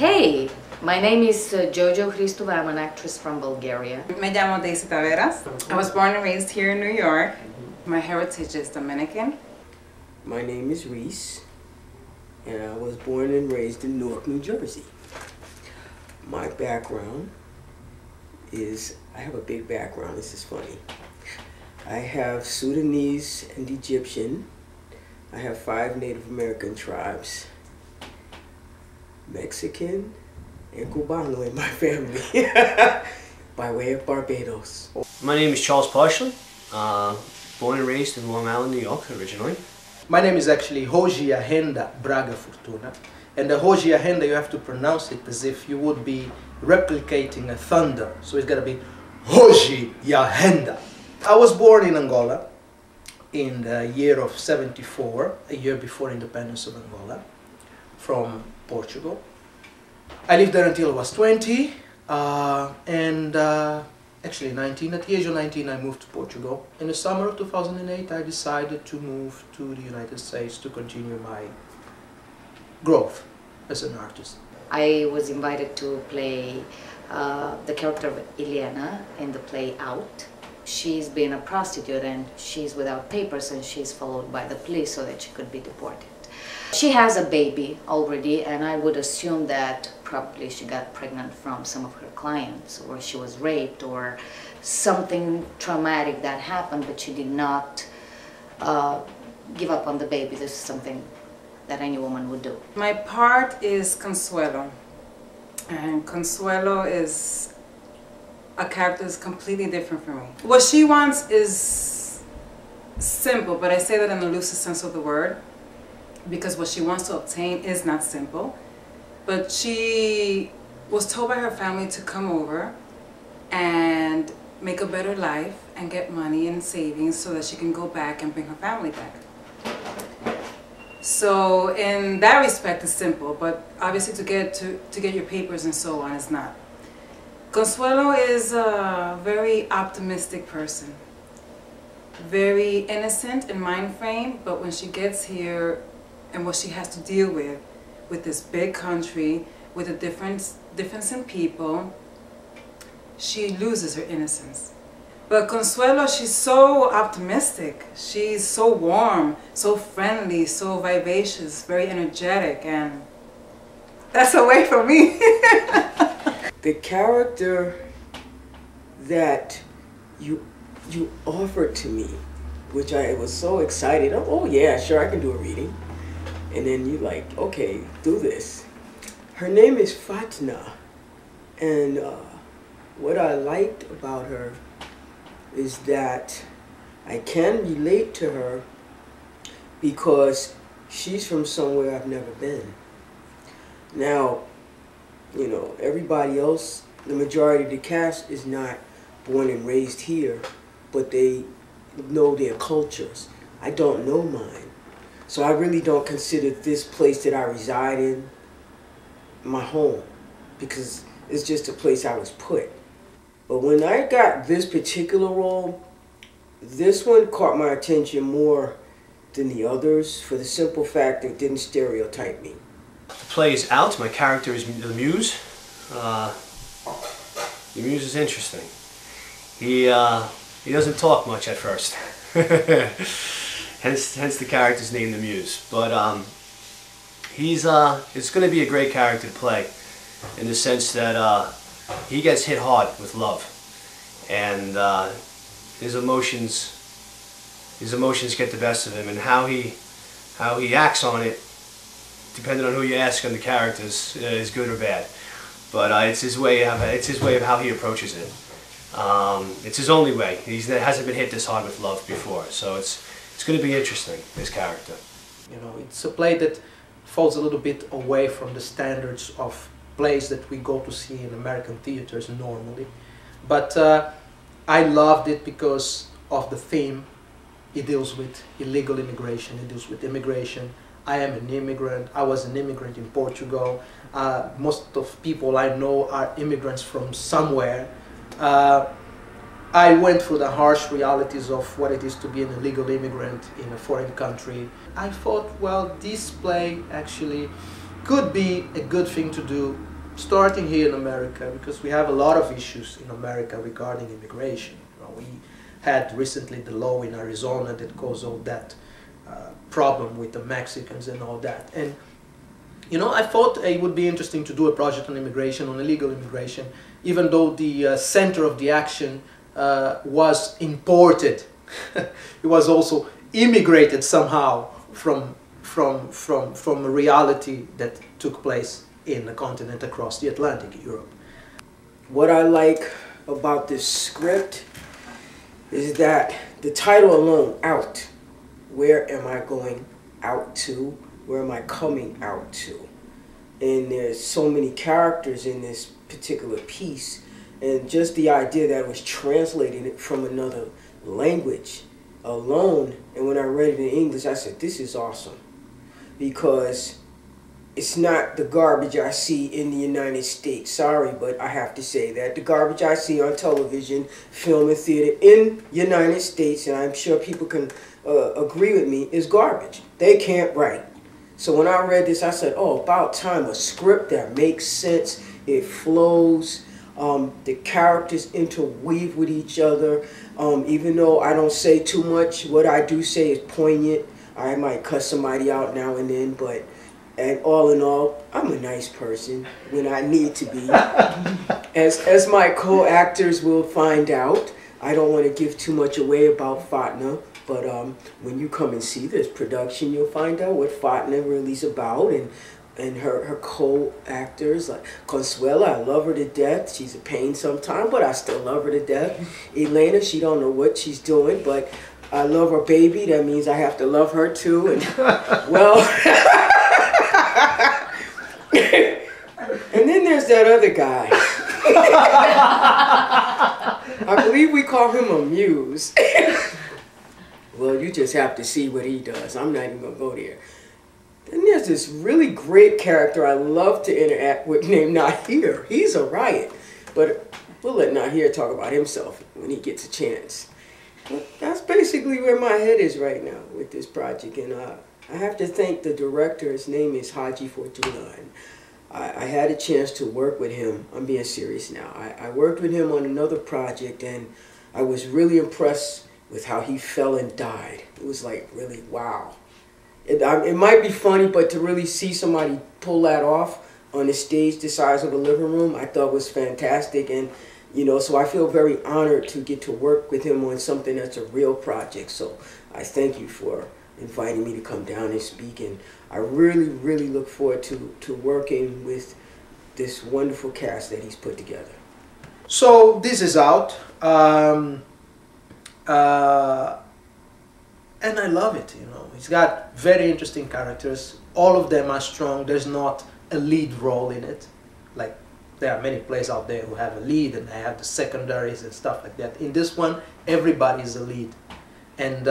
Hey, my name is Jojo Hristova. I'm an actress from Bulgaria. Me llamo Daisy Taveras. I was born and raised here in New York. My heritage is Dominican. My name is Reese, and I was born and raised in Newark, New Jersey. My background is, I have a big background, this is funny. I have Sudanese and Egyptian. I have 5 Native American tribes, Mexican and Cubano in my family, by way of Barbados. My name is Charles Parsley, born and raised in Long Island, New York originally. My name is actually Hoji Ahenda Braga Fortuna, and the Hoji Ahenda, you have to pronounce it as if you would be replicating a thunder, so it's got to be Hoji Ahenda. I was born in Angola in the year of 74, a year before independence of Angola, from Portugal. I lived there until I was 20, actually 19. At the age of 19 I moved to Portugal. In the summer of 2008 I decided to move to the United States to continue my growth as an artist. I was invited to play the character of Iliana in the play Out. She's been a prostitute and she's without papers and she's followed by the police so that she could be deported. She has a baby already, and I would assume that probably she got pregnant from some of her clients, or she was raped, or something traumatic that happened, but she did not give up on the baby. This is something that any woman would do. My part is Consuelo, and Consuelo is a character that's completely different from me. What she wants is simple, but I say that in the loosest sense of the word, because what she wants to obtain is not simple. But she was told by her family to come over and make a better life and get money and savings so that she can go back and bring her family back. So in that respect it's simple, but obviously to get your papers and so on is not. Consuelo is a very optimistic person, very innocent in mind frame, but when she gets here and what she has to deal with this big country, with a difference in people, she loses her innocence. But Consuelo, she's so optimistic, she's so warm, so friendly, so vivacious, very energetic, and that's away from me. The character that you offered to me, which I was so excited, oh yeah, sure, I can do a reading. And then you like, okay, do this. Her name is Fatna, and what I liked about her is that I can relate to her because she's from somewhere I've never been. Now, you know, everybody else, the majority of the cast is not born and raised here, but they know their cultures. I don't know mine. So I really don't consider this place that I reside in my home, because it's just a place I was put. But when I got this particular role, this one caught my attention more than the others for the simple fact that it didn't stereotype me. The play is Out. My character is the Muse. The Muse is interesting. He doesn't talk much at first. Hence the character's name, the Muse. But it's going to be a great character to play, in the sense that he gets hit hard with love, and his emotions get the best of him, and how he acts on it, depending on who you ask on the characters, is good or bad. But it's his way of how he approaches it. It's his only way. He hasn't been hit this hard with love before, so it's going to be interesting, this character. You know, it's a play that falls a little bit away from the standards of plays that we go to see in American theaters normally. But I loved it because of the theme. It deals with illegal immigration, it deals with immigration. I am an immigrant. I was an immigrant in Portugal. Most of people I know are immigrants from somewhere. I went through the harsh realities of what it is to be an illegal immigrant in a foreign country. I thought, well, this play actually could be a good thing to do starting here in America, because we have a lot of issues in America regarding immigration. You know, we had recently the law in Arizona that caused all that problem with the Mexicans and all that. And you know, I thought it would be interesting to do a project on immigration, on illegal immigration, even though the center of the action was imported. It was also immigrated somehow from a reality that took place in the continent across the Atlantic, Europe. What I like about this script is that the title alone, Out. Where am I going out to? Where am I coming out to? And there's so many characters in this particular piece, and just the idea that it was translating it from another language alone, and when I read it in English, I said, this is awesome, because it's not the garbage I see in the United States. Sorry, but I have to say that. The garbage I see on television, film, and theater in the United States, and I'm sure people can agree with me, is garbage. They can't write. So when I read this, I said, oh, about time, a script that makes sense, it flows, the characters interweave with each other. Even though I don't say too much, what I do say is poignant. I might cuss somebody out now and then, but and all in all, I'm a nice person when I need to be. As my co-actors will find out, I don't want to give too much away about Fatna, but when you come and see this production, you'll find out what Fatna really is about, and her co-actors, like Consuela, I love her to death. She's a pain sometimes, but I still love her to death. Elena, she don't know what she's doing, but I love her baby. That means I have to love her too. And well, and then there's that other guy. I believe we call him a muse. Well, you just have to see what he does. I'm not even gonna go there. Then there's this really great character I love to interact with named Nahir. He's a riot, but we'll let Nahir talk about himself when he gets a chance. But that's basically where my head is right now with this project, and I have to thank the director. His name is Haji Fortuna, and I had a chance to work with him. I'm being serious now. I worked with him on another project, and I was really impressed with how he fell and died. It was like, really, wow. It might be funny, but to really see somebody pull that off on a stage the size of a living room, I thought was fantastic. And, you know, so I feel very honored to get to work with him on something that's a real project. So I thank you for inviting me to come down and speak. And I really, really look forward to working with this wonderful cast that he's put together. So this is out. And I love it, you know. It's got very interesting characters. All of them are strong. There's not a lead role in it. Like, there are many plays out there who have a lead and they have the secondaries and stuff like that. In this one, everybody is a lead. And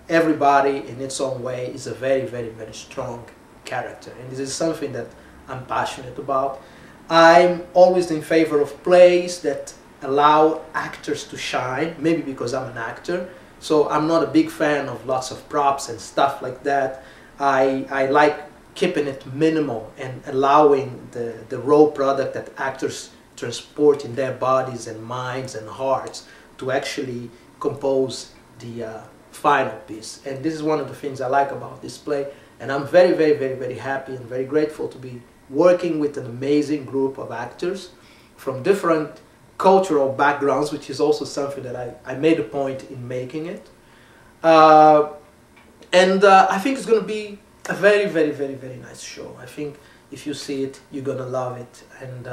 everybody, in its own way, is a very, very, very strong character. And this is something that I'm passionate about. I'm always in favor of plays that allow actors to shine, maybe because I'm an actor. So I'm not a big fan of lots of props and stuff like that. I like keeping it minimal and allowing the raw product that actors transport in their bodies and minds and hearts to actually compose the final piece. And this is one of the things I like about this play. And I'm very, very, very, very happy and very grateful to be working with an amazing group of actors from different cultural backgrounds, which is also something that I made a point in making it. And I think it's going to be a very, very, very, very nice show. I think if you see it, you're going to love it. And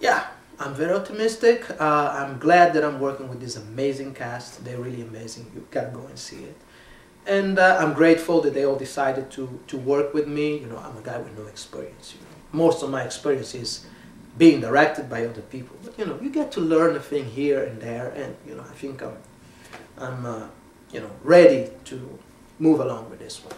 yeah, I'm very optimistic. I'm glad that I'm working with this amazing cast. They're really amazing. You got to go and see it. And I'm grateful that they all decided to work with me. You know, I'm a guy with no experience. You know. Most of my experience is being directed by other people. But, you know, you get to learn a thing here and there. And, you know, I think I'm you know, ready to move along with this one.